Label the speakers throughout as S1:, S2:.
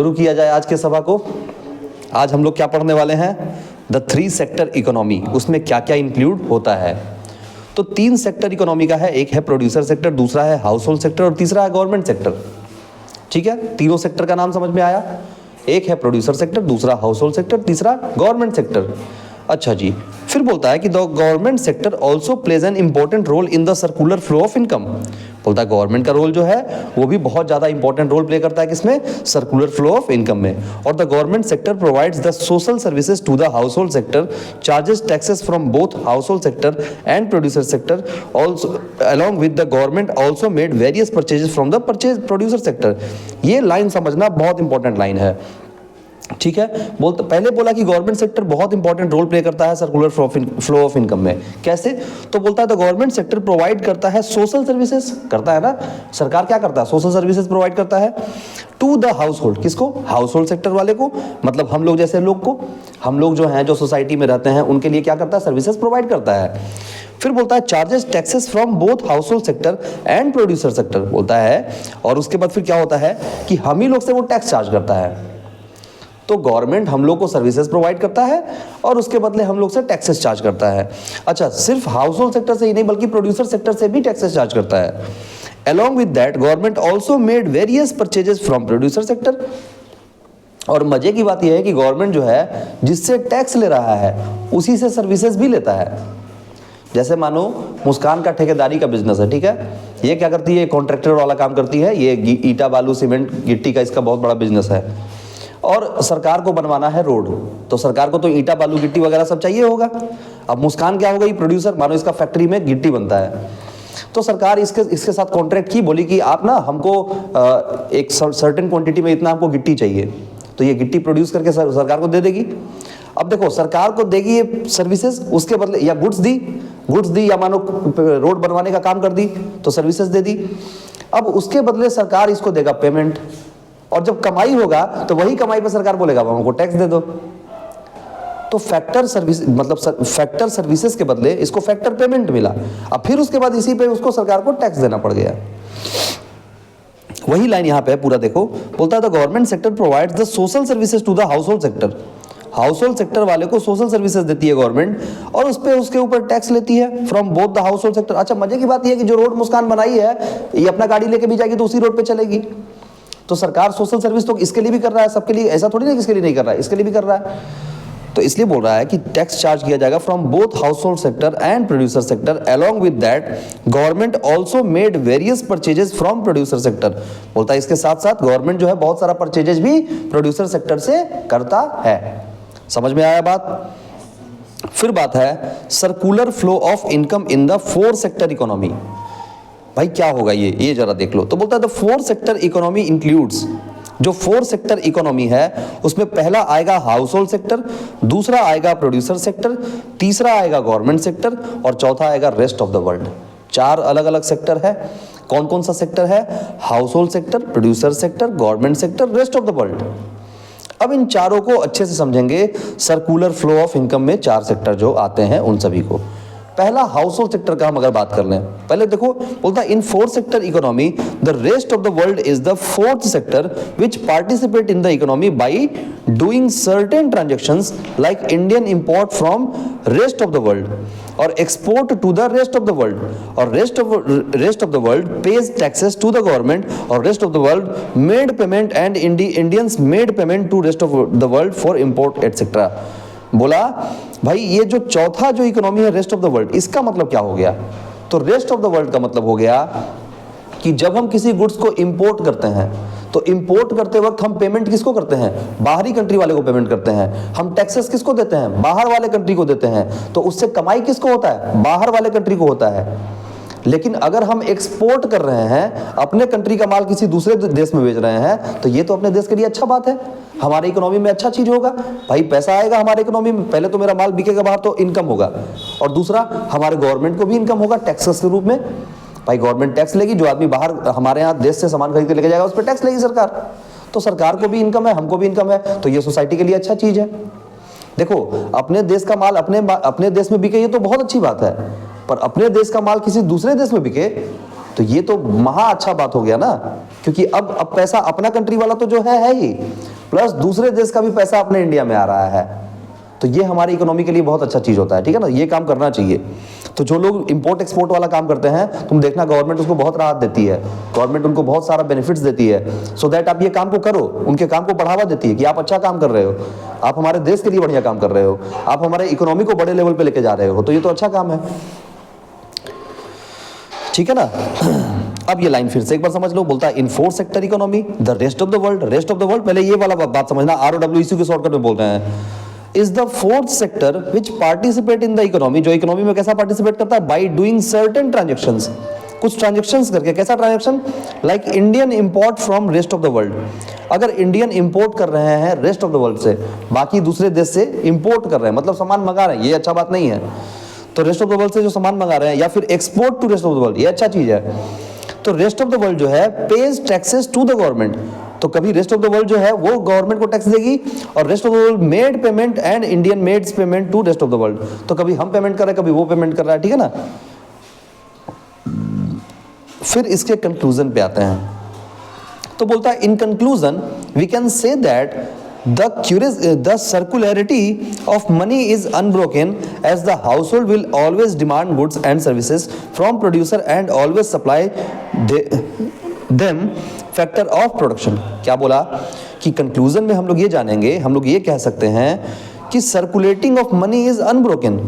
S1: शुरू किया जाए आज के सभा को। आज हम लोग क्या पढ़ने वाले हैं? The 3 sector economy. उसमें क्या क्या इंक्लूड होता है? तो 3 सेक्टर इकोनॉमी का है। एक है प्रोड्यूसर सेक्टर, दूसरा है हाउस होल्ड सेक्टर और तीसरा है गवर्नमेंट सेक्टर। ठीक है, तीनों सेक्टर का नाम समझ में आया। एक है प्रोड्यूसर सेक्टर, दूसरा हाउस होल्ड सेक्टर, तीसरा गवर्नमेंट सेक्टर। अच्छा जी, फिर बोलता है कि the government sector also plays an important role in the circular flow of income. बोलता है गवर्नमेंट का रोल जो है वो भी बहुत ज्यादा इंपॉर्टेंट रोल प्ले करता है किसमें? सर्कुलर फ्लो ऑफ इनकम में। और the government sector provides the social services to the household sector, charges taxes from both household sector and producer sector, also along with the government also made various purchases from the producer sector. ये line समझना बहुत important line है। ठीक है, पहले बोला कि government sector बहुत इंपॉर्टेंट रोल प्ले करता है सर्कुलर फ्लो ऑफ इनकम में। कैसे? तो बोलता है द गवर्नमेंट सेक्टर प्रोवाइड करता है सोशल सर्विसेज, करता है ना, सरकार क्या करता है? सोशल सर्विसेज प्रोवाइड करता है टू द हाउस होल्ड। किसको? हाउस होल्ड सेक्टर वाले को, मतलब हम लोग जैसे लोग को, हम लोग जो हैं जो सोसाइटी में रहते हैं उनके लिए क्या करता है? सर्विसेज प्रोवाइड करता है। फिर बोलता है charges taxes from both household sector and producer sector, बोलता है। और उसके बाद फिर क्या होता है कि हम ही लोग से वो टैक्स चार्ज करता है। तो गवर्नमेंट हम लोग को सर्विसेज प्रोवाइड करता है और उसके बदले हम लोग से टैक्सेस चार्ज करता है। अच्छा, सिर्फ हाउस होल्ड सेक्टर से ही नहीं बल्कि प्रोड्यूसर सेक्टर से भी टैक्सेस चार्ज करता है। Along with that, government also made various purchases from producer sector। और मजे की बात यह है कि गवर्नमेंट जो है जिससे टैक्स ले रहा है उसी से सर्विसेज भी लेता है। जैसे मानो मुस्कान का ठेकेदारी का बिजनेस है, ठीक है, ये क्या करती है? कॉन्ट्रैक्टर वाला काम करती है, ये ईटा बालू सीमेंट गिट्टी का इसका बहुत बड़ा बिजनेस है। और सरकार को बनवाना है रोड, तो सरकार को तो ईटा बालू गिट्टी वगैरह सब चाहिए होगा। अब मुस्कान क्या होगा? ये प्रोड्यूसर, मानो इसका फैक्ट्री में गिट्टी बनता है, तो सरकार इसके साथ कॉन्ट्रैक्ट की, बोली कि आप ना हमको एक सर्टेन क्वांटिटी में इतना हमको गिट्टी चाहिए, तो ये गिट्टी प्रोड्यूस करके सरकार को दे देगी। अब देखो, सरकार को देगी ये सर्विसेज, उसके बदले या गुड्स दी या मानो रोड बनवाने का काम कर दी तो सर्विसेज दे दी। अब उसके बदले सरकार इसको देगा पेमेंट, और जब कमाई होगा तो वही कमाई पर सरकार बोलेगा हमको टैक्स दे दो। तो फैक्टर सर्विस, मतलब फैक्टर सर्विसेज के बदले इसको फैक्टर पेमेंट मिला। अब फिर उसके बाद इसी पे उसको सरकार को टैक्स देना पड़ गया। वही लाइन यहाँ पे पूरा देखो, बोलता है the government sector provides the social services to the household sector. Household sector वाले को सोशल सर्विसेज देती है गवर्नमेंट और उस पे उसके ऊपर टैक्स लेती है from both the household sector. अच्छा, मजे की बात यह है कि जो रोड मुस्कान बनाई है ये अपना गाड़ी लेके भी जाएगी तो उसी रोड पे चलेगी। तो सरकार सोशल सर्विस तो इसके लिए भी कर रहा है, सबके लिए, ऐसा थोड़ी ना इसके लिए नहीं कर रहा है, इसके लिए भी कर रहा है। तो इसलिए बोल रहा है कि टैक्स चार्ज किया जाएगा from both household sector and producer sector. Along with that government also made various purchases from producer sector. बोलता है इसके साथ साथ गवर्नमेंट जो है बहुत सारा परचेजेस भी प्रोड्यूसर सेक्टर से करता है। समझ में आया बात? फिर बात है circular flow of income in the 4 sector economy. भाई क्या होगा ये जरा देख लो। तो बोलता है द 4 सेक्टर इकोनॉमी इंक्लूड्स, जो 4 सेक्टर इकोनॉमी है उसमें पहला आएगा हाउस होल्ड सेक्टर, दूसरा आएगा प्रोड्यूसर सेक्टर, तीसरा आएगा गवर्नमेंट सेक्टर और चौथा आएगा रेस्ट ऑफ द वर्ल्ड। 4 अलग अलग सेक्टर है। कौन कौन सा सेक्टर है? House hold sector, producer sector, government sector, rest of the world. अब इन चारों को अच्छे से समझेंगे। सर्कुलर फ्लो ऑफ इनकम में 4 सेक्टर जो आते हैं उन सभी को। पहला हाउस होल्ड सेक्टर का हम अगर बात कर लें, पहले देखो, बोलता है in 4 sector economy the rest of the world is the 4th sector which participate in the economy by doing certain transactions like Indian import from rest of the world और export to the rest of the world. और rest of the world pays taxes to the government और rest of the world made payment and Indians made payment to rest of the world for import etcetera. बोला भाई ये जो चौथा जो economy है rest of the world, इसका मतलब क्या हो गया? तो रेस्ट ऑफ द वर्ल्ड का मतलब हो गया कि जब हम किसी गुड्स को इंपोर्ट करते हैं तो इंपोर्ट करते वक्त हम पेमेंट किसको करते हैं? बाहरी कंट्री वाले को पेमेंट करते हैं। हम टैक्सेस किसको देते हैं? बाहर वाले कंट्री को देते हैं। तो उससे कमाई किसको होता है? बाहर वाले कंट्री को होता है। लेकिन अगर हम एक्सपोर्ट कर रहे हैं, अपने कंट्री का माल किसी दूसरे देश में बेच रहे हैं, तो ये तो अपने देश के लिए अच्छा बात है, हमारे इकोनॉमी में अच्छा चीज होगा। भाई पैसा आएगा हमारे इकोनॉमी में, पहले तो मेरा माल बिकेगा बाहर तो इनकम होगा, और दूसरा हमारे गवर्नमेंट को भी इनकम होगा टैक्सेस के रूप में। भाई गवर्नमेंट टैक्स लेगी, जो आदमी बाहर हमारे यहाँ देश से सामान खरीद के लेके जाएगा उस पर टैक्स लेगी सरकार, तो सरकार को भी इनकम है, हमको भी इनकम है, तो ये सोसाइटी के लिए अच्छा चीज है। देखो अपने देश का माल अपने देश में बिके, ये तो बहुत अच्छी बात है, पर अपने देश का माल किसी दूसरे देश में बिके तो तो ये तो महा अच्छा बात हो गया ना, क्योंकि अब पैसा अपना कंट्री वाला तो जो है ही, प्लस दूसरे देश का भी पैसा अपने इंडिया में आ रहा है, तो ये हमारी इकोनॉमी के लिए बहुत अच्छा चीज होता है, ठीक है ना, ये काम करना चाहिए। तो जो लोग इंपोर्ट एक्सपोर्ट वाला काम करते हैं, तुम देखना गवर्नमेंट उसको बहुत राहत देती है, गवर्नमेंट उनको बहुत सारा बेनिफिट्स देती है, सो दैट आप ये काम को करो, उनके काम को बढ़ावा देती है कि आप अच्छा काम कर रहे हो, आप हमारे देश के लिए बढ़िया काम कर रहे हो, आप हमारे इकोनॉमी को बड़े लेवल पे लेके जा रहे हो, तो ये तो अच्छा काम है, ठीक है ना। अब ये लाइन फिर से एक बार समझ लो, बोलता है in fourth sector economy the rest of the world, rest of the world, पहले ये वाला बात समझना, ROW के शॉर्टकट में बोल रहे हैं, is the fourth sector which participate in the economy, जो इकोनॉमी में कैसा पार्टिसिपेट करता है, बाई डूइंग सर्टेन ट्रांजेक्शंस, कुछ ट्रांजेक्शंस करके, कैसा transaction, like Indian import from rest of the world, अगर इंडियन इंपोर्ट कर रहे हैं रेस्ट ऑफ द वर्ल्ड से, बाकी दूसरे देश से इंपोर्ट कर रहे हैं, मतलब सामान मंगा रहे हैं, ये अच्छा बात नहीं है, तो रेस्ट ऑफ द वर्ल्ड से जो सामान मंगा रहे हैं, या फिर export to rest of the world, ये अच्छा चीज है, तो रेस्ट ऑफ द वर्ल्ड जो है pays taxes to the government, तो कभी रेस्ट ऑफ द वर्ल्ड जो है वो गवर्नमेंट को टैक्स देगी, और rest of the world made payment and Indian makes payment to rest of the world, तो कभी हम पेमेंट कर रहे हैं, कभी वो पेमेंट कर रहा है, ठीक है ना। फिर इसके कंक्लूजन पे आते हैं, तो बोलता है in conclusion we can say that the circularity of money is unbroken, as the household will always demand goods and services from producer and always supply them factor of production। क्या बोला कि conclusion में हम लोग ये जानेंगे, हम लोग ये कह सकते हैं कि circulating of money is unbroken,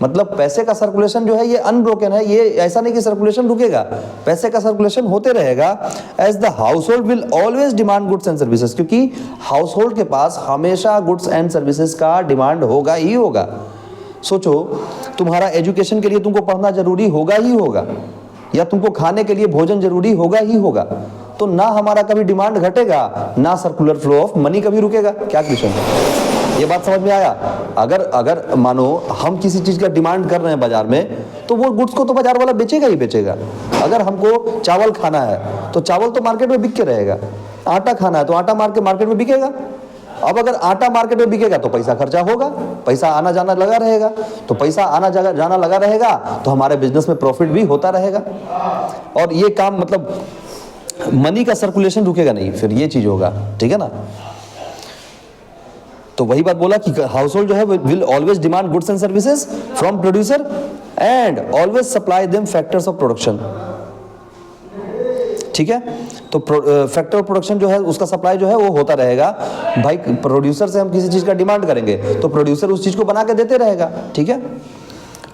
S1: मतलब पैसे का सर्कुलेशन जो है ये अनब्रोकन है, ये ऐसा नहीं कि सर्कुलेशन रुकेगा, पैसे का सर्कुलेशन होते रहेगा, as the household will always demand goods and services, क्योंकि हाउस होल्ड के पास हमेशा गुड्स एंड सर्विसेज का डिमांड होगा ही होगा। सोचो तुम्हारा एजुकेशन के लिए तुमको पढ़ना जरूरी होगा ही होगा, या तुमको खाने के लिए भोजन जरूरी होगा ही होगा, तो ना हमारा कभी डिमांड घटेगा, ना सर्कुलर फ्लो ऑफ मनी कभी रुकेगा। क्या क्वेश्चन है, ये बात समझ में आया। अगर मानो हम किसी चीज का डिमांड कर रहे हैं बाजार में, तो वो गुड्स को तो बाजार वाला बेचेगा ही बेचेगा। अगर हमको चावल खाना है तो चावल तो मार्केट में बिक के रहेगा, आटा खाना है तो आटा मार्केट में बिकेगा। अब अगर आटा मार्केट में बिकेगा तो पैसा खर्चा होगा, पैसा आना जाना लगा रहेगा, तो पैसा आना जाना लगा रहेगा तो हमारे बिजनेस में प्रॉफिट भी होता रहेगा, और ये काम मतलब मनी का सर्कुलेशन रुकेगा नहीं, फिर ये चीज होगा, ठीक है ना। तो वही बात बोला कि हाउस होल्ड जो है will always demand goods and services from producer and always supply them factors of production, ठीक है। तो फैक्टर ऑफ प्रोडक्शन जो है उसका सप्लाई जो है वो होता रहेगा। भाई प्रोड्यूसर से हम किसी चीज का डिमांड करेंगे तो प्रोड्यूसर उस चीज को बना के देते रहेगा, ठीक है।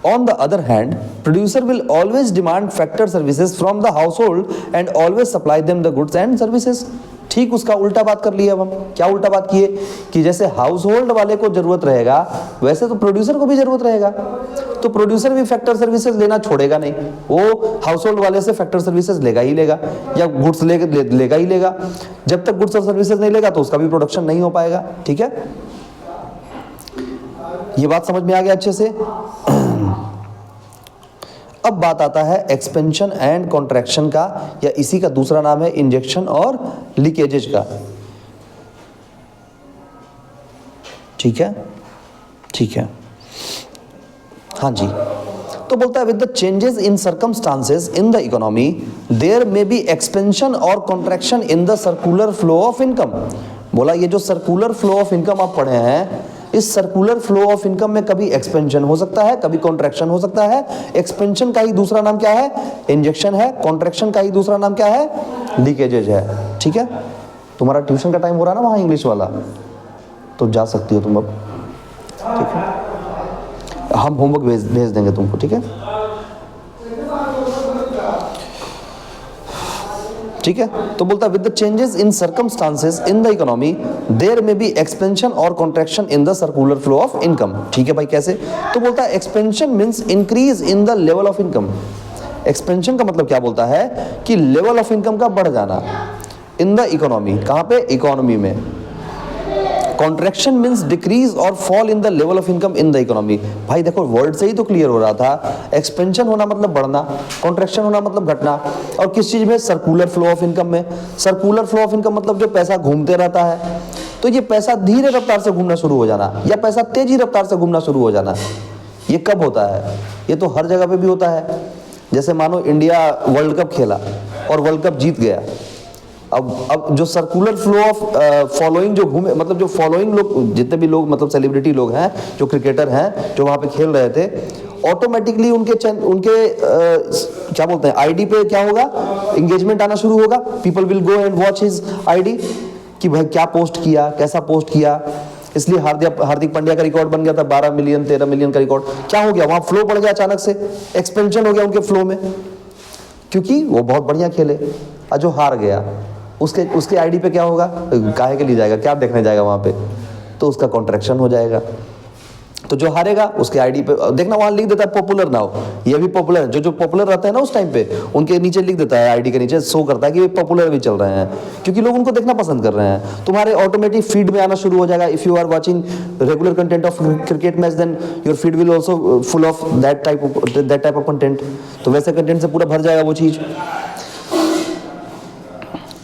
S1: On the other hand, producer will always demand factor services from the household and always supply them the goods and services। ठीक उसका उल्टा बात कर लिया अब हम। क्या उल्टा बात किए कि जैसे हाउस होल्ड वाले को जरूरत रहेगा वैसे तो प्रोड्यूसर को भी जरूरत रहेगा, तो प्रोड्यूसर भी फैक्टर सर्विसेज लेना छोड़ेगा नहीं, वो हाउस होल्ड वाले से फैक्टर सर्विसेज लेगा ही लेगा, या गुड्स लेगा ही लेगा। जब तक गुड्स और सर्विसेज नहीं लेगा तो उसका भी प्रोडक्शन नहीं हो पाएगा, ठीक है। ये बात समझ में आ गया अच्छे से। अब बात आता है एक्सपेंशन एंड कॉन्ट्रैक्शन का, या इसी का दूसरा नाम है इंजेक्शन और लीकेजेज का, ठीक है, ठीक है, हाँ जी। तो बोलता है with the changes in circumstances in the economy there may be expansion और contraction in the circular flow of income. बोला ये जो सर्कुलर फ्लो ऑफ इनकम आप पढ़े हैं, इस सर्कुलर फ्लो ऑफ इनकम में कभी एक्सपेंशन हो सकता है, कभी कॉन्ट्रैक्शन हो सकता है। एक्सपेंशन का ही दूसरा नाम क्या है, इंजेक्शन है। कॉन्ट्रैक्शन का ही दूसरा नाम क्या है, लीकेजेज है, ठीक है। तुम्हारा ट्यूशन का टाइम हो रहा है ना वहाँ इंग्लिश वाला, तो जा सकती हो तुम अब, ठीक है। हम होमवर्क भेज देंगे तुमको, ठीक है, ठीक है। तो बोलता है with the changes in circumstances in the economy there may be expansion और contraction in the circular flow of income, ठीक है भाई। कैसे, तो बोलता है expansion means increase in the level of income. Expansion का मतलब क्या बोलता है कि लेवल ऑफ इनकम का बढ़ जाना इन द इकोनॉमी, कहां पे, इकोनॉमी में। कॉन्ट्रैक्शन मींस डिक्रीज और fall in the level of income in the economy. भाई देखो वर्ड से ही तो क्लियर हो रहा था, एक्सपेंशन होना मतलब बढ़ना, कॉन्ट्रैक्शन होना मतलब घटना, और किस चीज में, सर्कुलर फ्लो ऑफ इनकम में। सर्कुलर फ्लो ऑफ इनकम मतलब जो पैसा घूमते रहता है, तो ये पैसा धीरे रफ्तार से घूमना शुरू हो जाना या पैसा तेजी रफ्तार से घूमना शुरू हो जाना, ये कब होता है, ये तो हर जगह पे भी होता है। जैसे मानो इंडिया वर्ल्ड कप खेला और वर्ल्ड कप जीत गया, अब जो सर्कुलर फ्लो ऑफ फॉलोइंग जो घूमे, मतलब जो फॉलोइंग लोग, जितने भी लोग मतलब सेलिब्रिटी लोग हैं, जो क्रिकेटर हैं, जो वहाँ पे खेल रहे थे, ऑटोमेटिकली उनके क्या बोलते हैं, आईडी पे क्या होगा, एंगेजमेंट आना शुरू होगा। People will go and watch his ID कि भाई क्या पोस्ट किया, कैसा पोस्ट किया। इसलिए हार्दिक पांड्या का रिकॉर्ड बन गया था 12 मिलियन 13 मिलियन का रिकॉर्ड। क्या हो गया, वहां फ्लो बढ़ गया, अचानक से एक्सपेंशन हो गया उनके फ्लो में, क्योंकि वो बहुत बढ़िया खेले। और जो हार गया उसके आईडी पे क्या होगा, काहे के लिए जाएगा, क्या देखने जाएगा वहां पे, तो उसका कॉन्ट्रैक्शन हो जाएगा। तो जो हारेगा उसके आईडी पे देखना, वहां लिख देता है पॉपुलर नाउ, ये भी पॉपुलर है। जो पॉपुलर रहता है ना उस टाइम पे, उनके नीचे लिख देता है, आईडी के नीचे शो करता है कि ये पॉपुलर भी चल रहे हैं, क्योंकि लोग उनको देखना पसंद कर रहे हैं। तुम्हारे ऑटोमेटिक फीड में आना शुरू हो जाएगा। If you are watching regular content of cricket match, then your feed will also full of that type of content. तो वैसे कंटेंट से पूरा भर जाएगा वो चीज,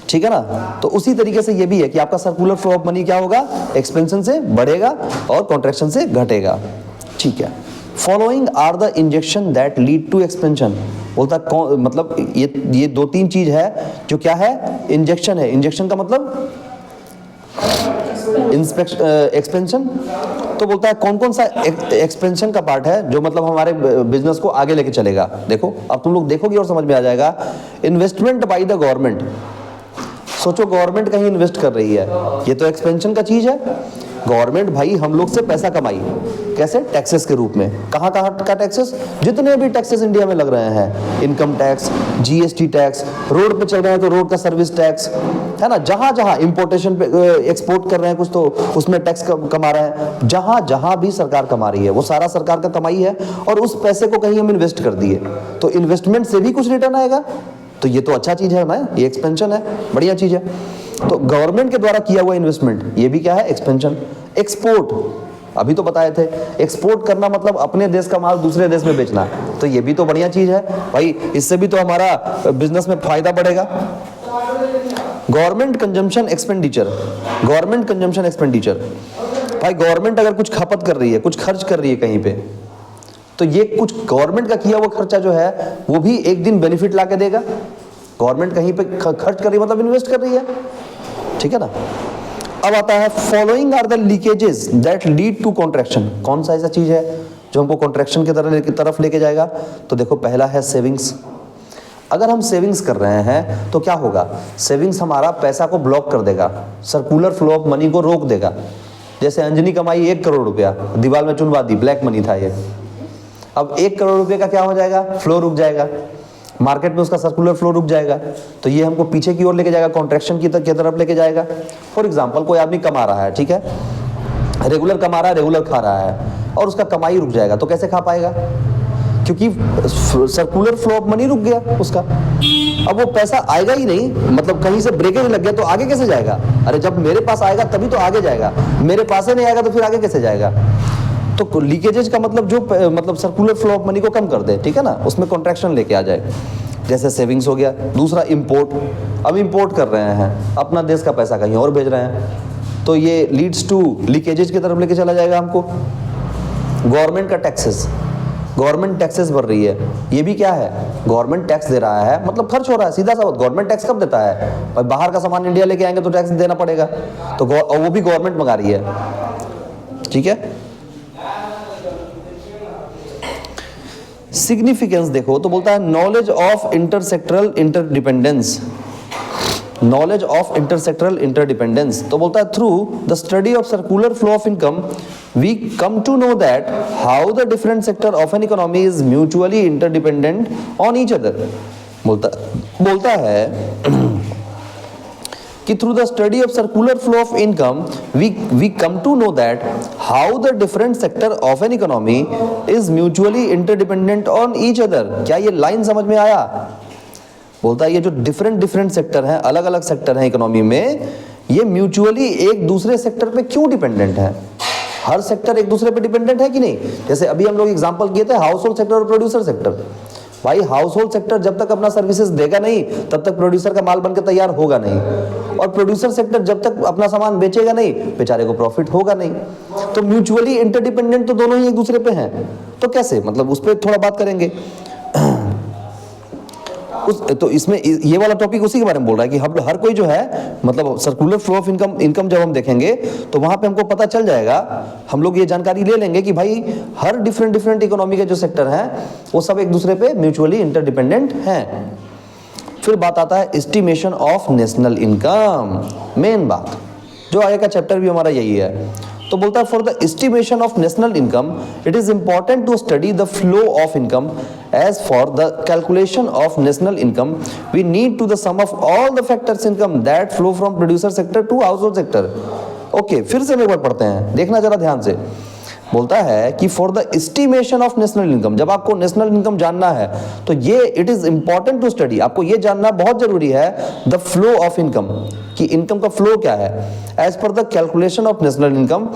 S1: ठीक है ना। तो उसी तरीके से ये भी है कि आपका सर्कुलर फ्लो ऑफ मनी क्या होगा, एक्सपेंशन से बढ़ेगा और कॉन्ट्रैक्शन से घटेगा, ठीक है। Following are the injection that lead to expansion, बोलता मतलब ये 2-3 चीज है जो क्या है, इंजेक्शन है। इंजेक्शन का मतलब एक्सपेंशन। तो बोलता है कौन कौन सा एक्सपेंशन का पार्ट है जो मतलब हमारे बिजनेस को आगे लेके चलेगा। देखो अब तुम लोग देखोगे और समझ में आ जाएगा। इन्वेस्टमेंट बाय द गवर्नमेंट, सोचो गवर्नमेंट कहीं इन्वेस्ट कर रही है, ये तो एक्सपेंशन का चीज है। गवर्नमेंट भाई हम लोग से पैसा कमाई, कैसे, टैक्सेस के रूप में। कहाँ का टैक्सेस, जितने भी टैक्सेस इंडिया में लग रहे हैं, income tax, GST tax, road पे चल रहे हैं तो रोड का सर्विस टैक्स, है ना। जहां जहां इंपोर्टेशन पे एक्सपोर्ट कर रहे हैं कुछ तो उसमें टैक्स कमा रहे हैं। जहां जहां भी सरकार कमा रही है वो सारा सरकार का कमाई है, और उस पैसे को कहीं हम इन्वेस्ट कर दिए तो इन्वेस्टमेंट से भी कुछ रिटर्न आएगा। तो ये तो अच्छा चीज है ना, ये एक्सपेंशन है, बढ़िया चीज है। तो गवर्नमेंट के द्वारा किया हुआ इन्वेस्टमेंट, ये भी क्या है, एक्सपेंशन। एक्सपोर्ट, अभी तो बताए थे, एक्सपोर्ट करना मतलब अपने देश का माल दूसरे देश में बेचना, तो ये भी तो बढ़िया चीज है भाई, इससे भी तो हमारा बिजनेस में फायदा बढ़ेगा। Government consumption expenditure, government consumption expenditure, भाई गवर्नमेंट अगर कुछ खपत कर रही है, कुछ खर्च कर रही है कहीं पे, तो ये कुछ गवर्नमेंट का किया हुआ खर्चा जो है वो भी एक दिन बेनिफिट ला के देगा। गवर्नमेंट कहीं पे खर्च कर रही है मतलब इन्वेस्ट कर रही है, ठीक है ना। अब आता है following are the leakages that lead to contraction. कौन सा ऐसा चीज है जो हमको कॉन्ट्रैक्शन की तरफ लेके जाएगा। तो देखो पहला है सेविंग्स। अगर हम सेविंग्स कर रहे हैं तो क्या होगा, सेविंग्स हमारा पैसा को ब्लॉक कर देगा, सर्कुलर फ्लो ऑफ मनी को रोक देगा। जैसे अंजनी कमाई 1 करोड़ रुपया, दीवार में चुनवा दी, ब्लैक मनी था ये, अब 1 करोड़ रुपए का क्या हो जाएगा, फ्लो रुक जाएगा, मार्केट में उसका सर्कुलर फ्लो रुक जाएगा। तो ये हमको पीछे की ओर लेके जाएगा, कॉन्ट्रैक्शन की तरफ लेके जाएगा। फॉर एग्जांपल कोई आदमी कमा रहा है, ठीक है, रेगुलर कमा रहा है, रेगुलर खा रहा है, और उसका कमाई रुक जाएगा, तो कैसे खा पाएगा, क्योंकि सर्कुलर फ्लो ऑफ मनी रुक गया उसका। अब वो पैसा आएगा ही नहीं, मतलब कहीं से ब्रेकेज लग गया तो आगे कैसे जाएगा। अरे जब मेरे पास आएगा तभी तो आगे जाएगा, मेरे पास ही नहीं आएगा तो फिर आगे कैसे जाएगा। तो लीकेजेज का मतलब जो मतलब सर्कुलर फ्लो ऑफ मनी को कम कर दे, ठीक है ना, उसमें कॉन्ट्रैक्शन लेके आ जाए। जैसे सेविंग्स हो गया। दूसरा इंपोर्ट, अब इंपोर्ट कर रहे हैं, अपना देश का पैसा कहीं और भेज रहे हैं, तो ये लीड्स टू लीकेजेज की तरफ लेके चला जाएगा हमको। गवर्नमेंट का टैक्सेस, गवर्नमेंट टैक्सेस भर रही है, ये भी क्या है, गवर्नमेंट टैक्स दे रहा है, मतलब खर्च हो रहा है, सीधा सा बात। गवर्नमेंट टैक्स कब देता है, भाई बाहर का सामान इंडिया लेके आएंगे तो टैक्स देना पड़ेगा, तो वो भी गवर्नमेंट मंगा रही है, ठीक है। सिग्निफिकेंस देखो तो बोलता है knowledge of intersectoral interdependence, knowledge of intersectoral interdependence. तो बोलता है through the study of circular flow of income we come to know that how the different sector of an economy is mutually interdependent on each other. बोलता है कि through the study of circular flow of income we come to know that how the different sector of an economy is mutually interdependent on each other। क्या ये line समझ में आया। बोलता है ये जो डिफरेंट सेक्टर हैं, अलग अलग सेक्टर हैं इकोनॉमी में, ये म्यूचुअली एक दूसरे सेक्टर पे क्यों डिपेंडेंट है। हर सेक्टर एक दूसरे पे डिपेंडेंट है कि नहीं। जैसे अभी हम लोग एग्जांपल किए थे हाउस होल्ड सेक्टर और प्रोड्यूसर सेक्टर। भाई हाउस होल्ड सेक्टर जब तक अपना सर्विसेज देगा नहीं तब तक प्रोड्यूसर का माल बनकर तैयार होगा नहीं, और प्रोड्यूसर सेक्टर जब तक अपना सामान बेचेगा नहीं बेचारे को प्रॉफिट होगा नहीं। तो म्यूचुअली इंटरडिपेंडेंट तो दोनों ही एक दूसरे पे हैं। तो कैसे, मतलब उस पर थोड़ा बात करेंगे। तो इसमें ये वाला टॉपिक उसी के बारे में बोल रहा है कि हम हर कोई जो है मतलब सर्कुलर फ्लो ऑफ इनकम जब हम देखेंगे तो वहां पे हमको पता चल जाएगा, हम लोग ये जानकारी ले लेंगे कि भाई हर डिफरेंट इकोनॉमी के जो सेक्टर हैं वो सब एक दूसरे पे म्यूचुअली इंटरडिपेंडेंट हैं। फिर बात आता है estimation of national income, main बात जो आगे का चैप्टर भी हमारा यही है। तो बोलता है for the estimation of national income it is important to study the flow of income as for the calculation of national income we need to the sum of all the factors income that flow from producer sector to household sector. Okay, फिर से एक बार पढ़ते हैं, देखना जरा ध्यान से। बोलता है कि for the estimation of national income, जब आपको नेशनल इनकम जानना है तो ये it is important to study, आपको ये जानना बहुत जरूरी है द फ्लो ऑफ इनकम, कि इनकम का फ्लो क्या है। As per the calculation of national income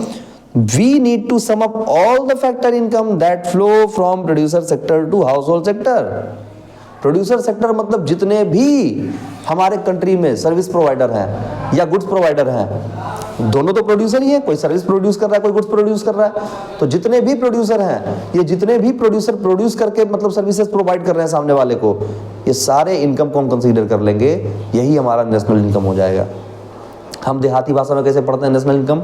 S1: we need to sum up all the factor income that flow from producer sector to household sector. Producer sector मतलब जितने भी हमारे country में सर्विस प्रोवाइडर हैं या गुड्स प्रोवाइडर हैं, दोनों तो प्रोड्यूसर ही है, कोई सर्विस प्रोड्यूस कर रहा है, कोई गुड्स प्रोड्यूस कर रहा है। तो जितने भी प्रोड्यूसर हैं, ये जितने भी प्रोड्यूसर प्रोड्यूस करके मतलब सर्विसेज प्रोवाइड कर रहे हैं सामने वाले को, ये सारे इनकम को हम कंसीडर कर लेंगे, यही हमारा नेशनल इनकम हो जाएगा। हम देहाती भाषा में कैसे पढ़ते हैं नेशनल इनकम?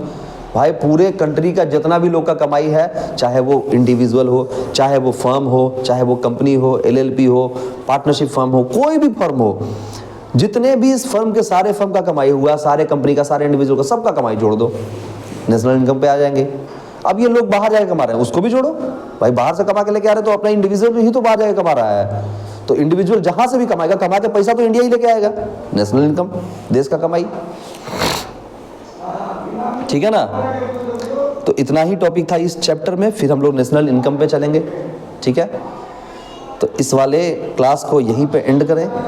S1: भाई पूरे कंट्री का जितना भी लोग का कमाई है, चाहे वो इंडिविजुअल हो, चाहे वो फर्म हो, चाहे वो कंपनी हो, LLP हो, पार्टनरशिप फर्म हो, कोई भी फर्म हो, जितने भी इस फर्म के सारे फर्म का कमाई हुआ, सारे कंपनी का, सारे इंडिविजुअल का, सबका कमाई जोड़ दो, नेशनल इनकम पे आ जाएंगे। अब ये लोग बाहर जाके कमा रहे हैं, उसको भी जोड़ो। भाई बाहर से कमा के लेके आ रहे हैं तो अपना इंडिविजुअल ही तो बाहर जाके कमा रहा है, तो इंडिविजुअल जहां से भी कमाएगा, कमा के पैसा तो इंडिया ही लेके आएगा, नेशनल इनकम, देश का कमाई। ठीक है ना? तो इतना ही टॉपिक था इस चैप्टर में, फिर हम लोग नेशनल इनकम पे चलेंगे। ठीक है, तो इस वाले क्लास को यहीं पे एंड करें।